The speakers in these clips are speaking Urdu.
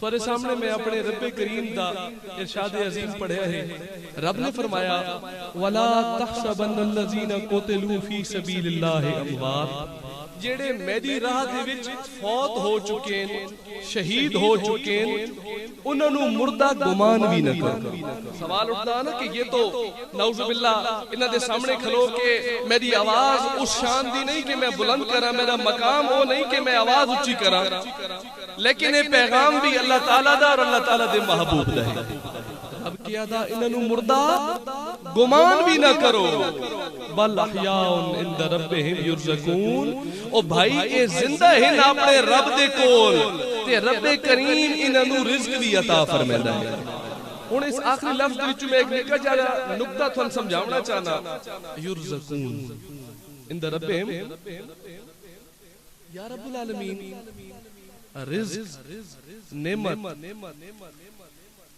تھوڑے سامنے میں اپنے رب کریم دا ارشاد عظیم پڑھیا ہے. رب نے فرمایا وَلَا تَحْسَبَنَّ الَّذِينَ قُتِلُوا فِي سَبِيلِ اللَّهِ أَمْوَاتٌ, جڑے میری راہ دے وچ فوت ہو چکے ہیں, شہید ہو چکے ہیں, انہاں نو مردہ گمان بھی نہ کرو. سوال اٹھتا نا کہ یہ تو نعوذ باللہ انہاں دے سامنے کھلو کے میری آواز اس شان دی نہیں کہ میں بلند کراں, میرا مقام وہ نہیں کہ میں آواز اونچی کراں, لیکن یہ پیغام بھی اللہ تعالیٰ دا اور اللہ تعالیٰ دے محبوب دا ہے. اب کیا دا انہاں نو مردہ گمان بھی نہ کرو, بل احیاء عند ربہم یرزقون, او بھائی اے زندہ ہیں اپنے رب دے کول تے رب کریم انہاں نو رزق بھی عطا فرمیندا ہے. ہن اس آخری لفظ وچ میں ایک نکا جا نقطہ تھن سمجھاونا چاہنا. یرزقون عند ربہم, یا رب العالمین رزق نعمت,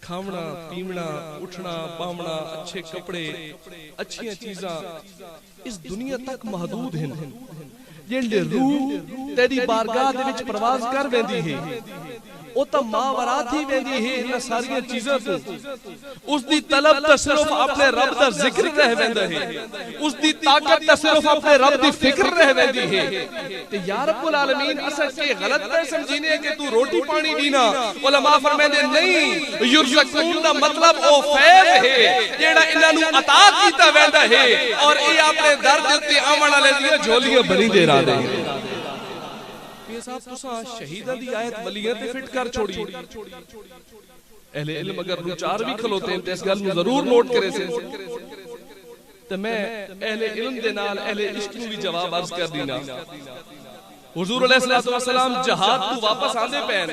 کھاونا پیونا اٹھنا باونا, اچھے کپڑے, اچھیاں چیزاں اس دنیا تک محدود ہیں. جنڈے روح تیری بارگاہ دے وچ پرواز کر ویندی ہے او تا ماورات ہی ویندی ہے انہاں ساریاں چیزاں تو. اس دی طلب تا صرف اپنے رب دا ذکر رہ ویندا ہے, اس دی طاقت تا صرف اپنے رب دی فکر رہ ویندی ہے. تے یا رب العالمین اساں کہ غلط پہ سمجھینے کہ تو روٹی پانی دینا. علماء فرماندے نہیں, یرزقون دا مطلب او فیض ہے جیڑا انہاں نو عطا کیتا ویندا ہے اور اے اپنے در دے تے آون والے دی جھولیاں بھری دے رہا دے. صاحب تساں شہیدہ دی آیت ولیاں تے فٹ کر چھوڑی. اہل علم اگر روچار بھی کھلوتے ہیں تے اس گل نو ضرور نوٹ کرے سے. تے میں اہل علم دے نال اہل عشق نو بھی جواب عرض کر دینا. حضور علیہ الصلوۃ والسلام جہاد تو واپس آندے پین,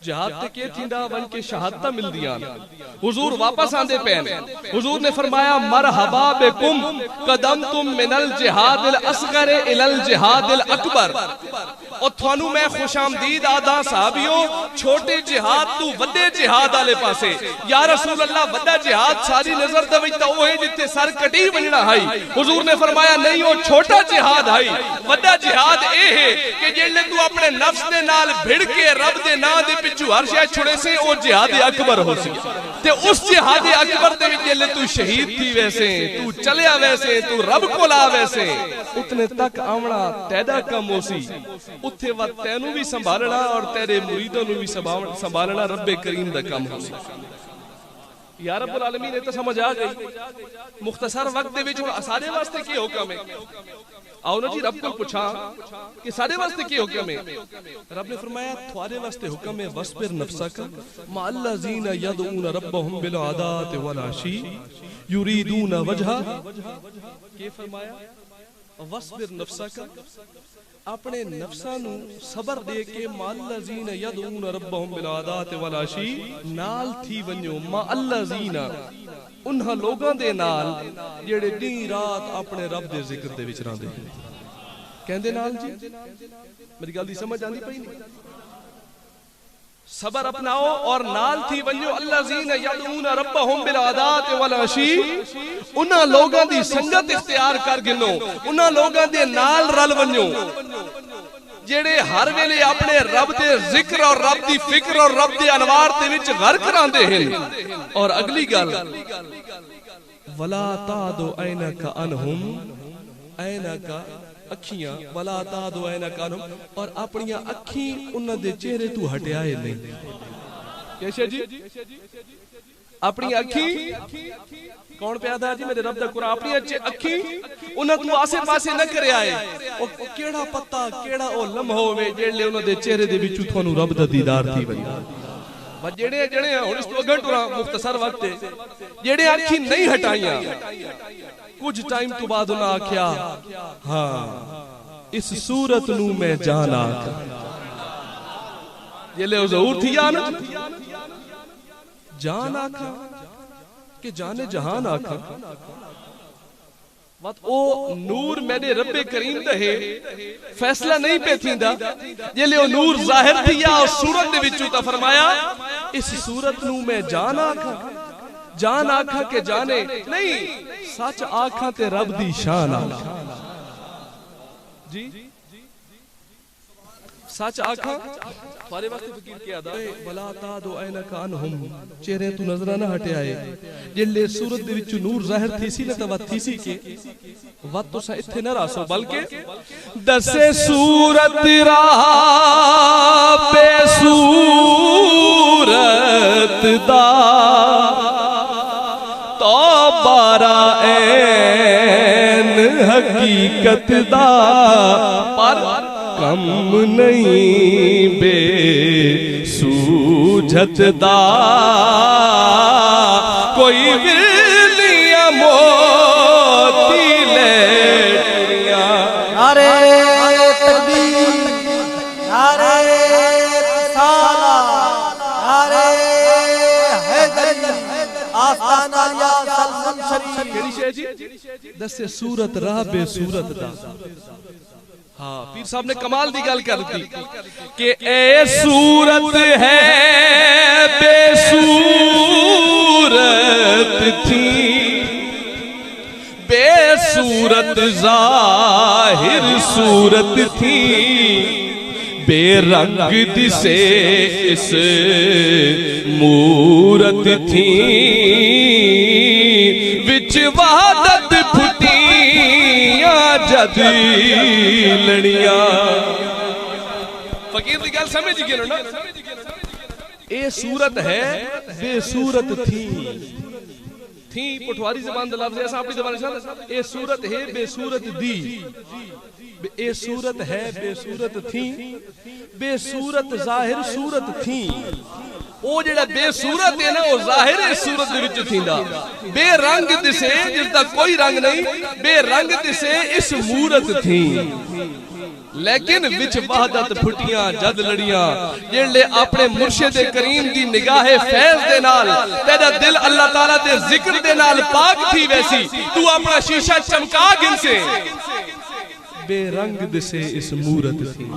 جہاد تے کے تھیندا ون کے شہادتاں مل دیاں. حضور واپس آندے پین, حضور نے فرمایا مرحبا بکم قدمتم من الجہاد الاصغر الی الجہاد الاکبر. اور تھانو میں خوش آمدید آدھا صحابیوں, چھوٹے جہاد تو وڈے جہاد والے پاسے. یا رسول اللہ وڈا جہاد ساری نظر دے وچ تے اوہ جتھے سر کٹی ونجنا ہائی. حضور نے فرمایا نہیں, وہ چھوٹا جہاد ہائی. وڈا جہاد اے ہے کہ جڑے تو اپنے نفس دے نال بھڑ کے رب دے نام دے پچھو ہر شے چھڑے سے او جہاد اکبر ہو سی. تے اس جہاد اکبر دے وچ جڑے تو شہید تھی ویسے, تو چلیا ویسے, تو رب کول آ ویسے, اتنے تک آونا تیدا کم ہو سی. اتھے وقت تینوں بھی سنبھالنا اور تیرے مریدوں بھی سنبھالنا رب کریم دا کم ہو سی. یا رب العالمین یہ تو سمجھ آ گئی. مختصر وقت دے وچ سارے واسطے کی حکم ہے؟ آؤ نا جی رب کو پوچھا کہ سارے واسطے کی حکم ہے؟ رب نے فرمایا تھوارے واسطے حکم ہے وَاصْبِرْ نَفْسَكَ مَعَ الَّذِينَ يَدْعُونَ رَبَّهُمْ بِالْغَدَاةِ وَالْعَشِيِّ يُرِيدُونَ وَجْهَهُ. کیا فرمایا؟ وَاصْبِرْ نَفْسَكَ, اپنے نفساں نو صبر دے کے مَعَ الَّذِينَ يَدْعُونَ رَبَّهُمْ بِالْغَدَاةِ وَالْعَشِيِّ, نال تھی ونجو مَعَ الَّذِينَ انہاں لوگاں دے نال جڑے دن رات اپنے رب دے ذکر دے وچ رہندے ہیں. کہندے نال جی میری گل دی سمجھ آندی پئی نہیں؟ صبر اپناؤ اور نال تھی ونجو الذین یدعون ربهم بالغداۃ والعشی, انہاں لوگاں دی سنگت اختیار کر گنو, انہاں لوگاں دے نال رل ونجو جڑے ہر ویلے اپنے رب دے ذکر اور رب دی فکر اور رب دے انوار دے وچ غرق رہندے ہیں. اور اگلی گل ولا تعد عینک عنہم, عینک اکھیاں, ولا تعد عینک عنہم, اور اپنیاں اکھیں انہاں دے چہرے تو ہٹائے نہیں. کیسے جی اپنی اکھیں کون پیادا جی میرے رب دا قرآن, اپنی اکھیں انہاں تو آسے پاسے نہ کرے آئے. او کیڑا پتہ کیڑا او لمحہ ہوئے جڑے انہاں دے چہرے دے وچوں تھانوں رب دا دیدار تھی وئی. جڑے جڑے ہن اس تو اگے ٹرا مختصر وقت ہے, جڑے اکھیں نہیں ہٹائیاں کچھ ٹائم تو بعد انہاں آکھیا ہاں اس صورت نو میں جان آکھا. جلے او ظہور تھی یا نا جان آکھا کہ جانے جہان آکھا. وقت او نور میرے رب کریم دے فیصلہ نہیں پہ تھیندا جلے او نور ظاہر تھی یا صورت دے وچوں تا فرمایا اس صورت نو میں جان آکھا. جان آکھا کہ جانے نہیں, سچ آکھا تے رب دی شان آکھا. جی سچ آکھاں تھوڑے وقت فقیر کیا دا ولا تادو عینک عنہم چہرے تو نظر نہ ہٹے آئے جلے صورت دے وچ نور ظاہر تھی سی نہ تو تھی سی کہ وقت تو سا اتھے نہ راسو بلکہ دسے صورت راہ بے صورت دا تو بارا این حقیقت دا پر کم نہیں بے سوجھت دا کوئی ولیاں موتی لیٹیاں نعرے تکبیر نعرے رسالہ نعرے حیدری آستانہ یا سلمان شریف کیڑی شے جی دسے صورت راہ بے صورت دا ہاں پیر صاحب نے کمال دی گل کر دی کہ اے صورت ہے بے صورت تھی بے صورت ظاہر صورت تھی بے رنگ دسے اس مورت تھی وچ وحدت پھٹیاں جد لڑیاں فقیر دی گل سمجھ گئے نا اے صورت ہے بے صورت تھی پٹھواری زبان دا لفظ ایسا اپنی زبان سے اے صورت ہے بے صورت دی اے صورت ہے بے صورت تھی بے صورت ظاہر صورت تھی او جڑا بے صورت ہے نا وہ ظاہر اس صورت دے وچ تھیندا بے رنگ دسے جس دا کوئی رنگ نہیں بے رنگ دسے اس مورت تھی لیکن وچ وحدت پھٹیاں جد لڑیاں جڑے اپنے مرشد کریم دی نگاہ فیض دے نال تیرا دل اللہ تعالیٰ دے ذکر دے نال پاک تھی ویسی تو اپنا شیشہ چمکا گن سے بے رنگ دسے اس مورت تھی